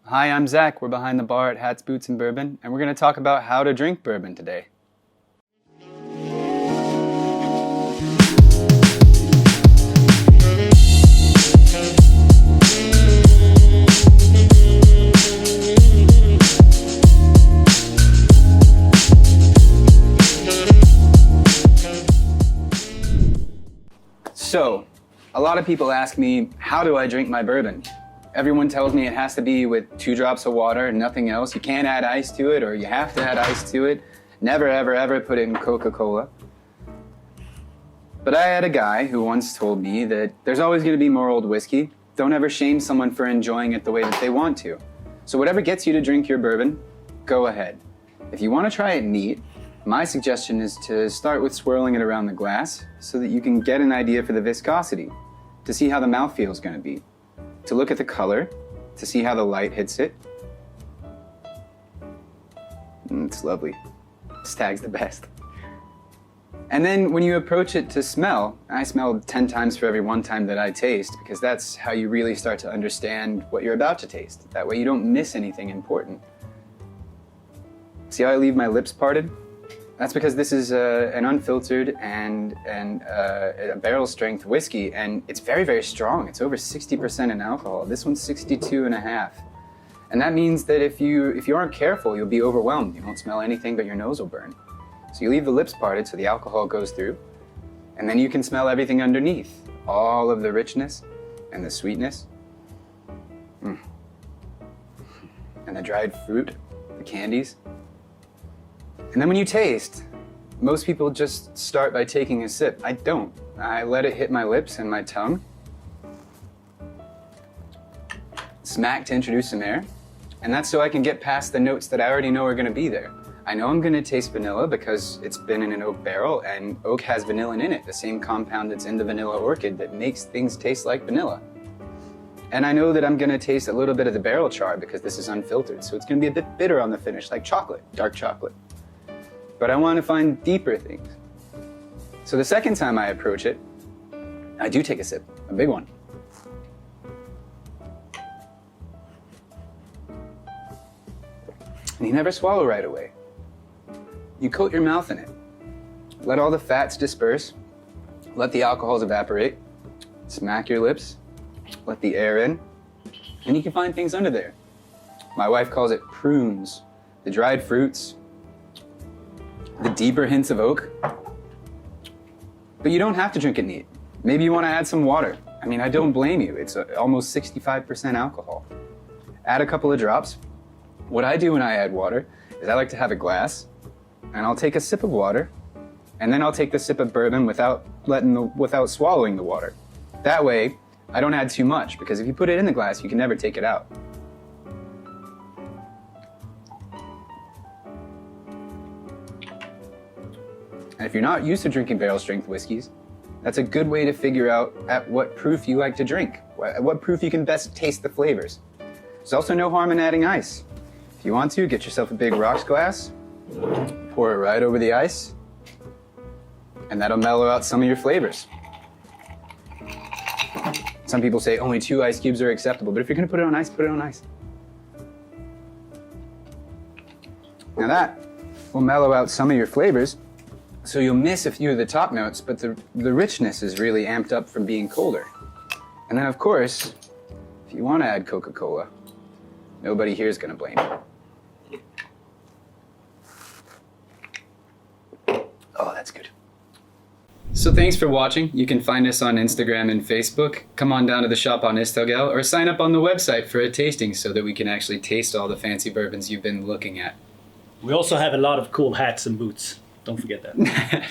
Hi, I'm Zach. We're behind the bar at Hats, Boots, and Bourbon, and we're going to talk about how to drink bourbon today. So, a lot of people ask me, how do I drink my bourbon? Everyone tells me it has to be with 2 drops of water and nothing else. You can't add ice to it, or you have to add ice to it. Never, ever, ever put it in Coca-Cola. But I had a guy who once told me that there's always going to be more old whiskey. Don't ever shame someone for enjoying it the way that they want to. So whatever gets you to drink your bourbon, go ahead. If you want to try it neat, my suggestion is to start with swirling it around the glass so that you can get an idea for the viscosity, to see how the mouthfeel is going to be, to look at the color, to see how the light hits it. It's lovely. Stag's the best. And then when you approach it to smell, I smell 10 times for every 1 time that I taste, because that's how you really start to understand what you're about to taste. That way you don't miss anything important. See how I leave my lips parted? That's because this is an unfiltered and a barrel strength whiskey, and it's very, very strong. It's over 60% in alcohol. This one's 62.5. And that means that if you aren't careful, you'll be overwhelmed. You won't smell anything, but your nose will burn. So you leave the lips parted so the alcohol goes through, and then you can smell everything underneath. All of the richness and the sweetness. And the dried fruit, the candies. And then when you taste, most people just start by taking a sip. I don't. I let it hit my lips and my tongue. Smack to introduce some air. And that's so I can get past the notes that I already know are going to be there. I know I'm going to taste vanilla because it's been in an oak barrel, and oak has vanillin in it, the same compound that's in the vanilla orchid that makes things taste like vanilla. And I know that I'm going to taste a little bit of the barrel char because this is unfiltered, so it's going to be a bit bitter on the finish, like chocolate, dark chocolate. But I want to find deeper things. So the second time I approach it, I do take a sip, a big one. And you never swallow right away. You coat your mouth in it. Let all the fats disperse. Let the alcohols evaporate. Smack your lips. Let the air in. And you can find things under there. My wife calls it prunes, the dried fruits, the deeper hints of oak. But you don't have to drink it neat. Maybe you want to add some water. I mean, I don't blame you. It's almost 65% alcohol. Add a couple of drops. What I do when I add water is I like to have a glass, and I'll take a sip of water, and then I'll take the sip of bourbon without swallowing the water. That way, I don't add too much, because if you put it in the glass, you can never take it out. And if you're not used to drinking barrel strength whiskeys, that's a good way to figure out at what proof you like to drink, at what proof you can best taste the flavors. There's also no harm in adding ice. If you want to, get yourself a big rocks glass, pour it right over the ice, and that'll mellow out some of your flavors. Some people say only 2 ice cubes are acceptable, but if you're gonna put it on ice, put it on ice. Now that will mellow out some of your flavors, so you'll miss a few of the top notes, but the richness is really amped up from being colder. And then of course, if you want to add Coca-Cola, nobody here is going to blame you. Oh, that's good. So thanks for watching. You can find us on Instagram and Facebook. Come on down to the shop on Istelgal, or sign up on the website for a tasting so that we can actually taste all the fancy bourbons you've been looking at. We also have a lot of cool hats and boots. Don't forget that.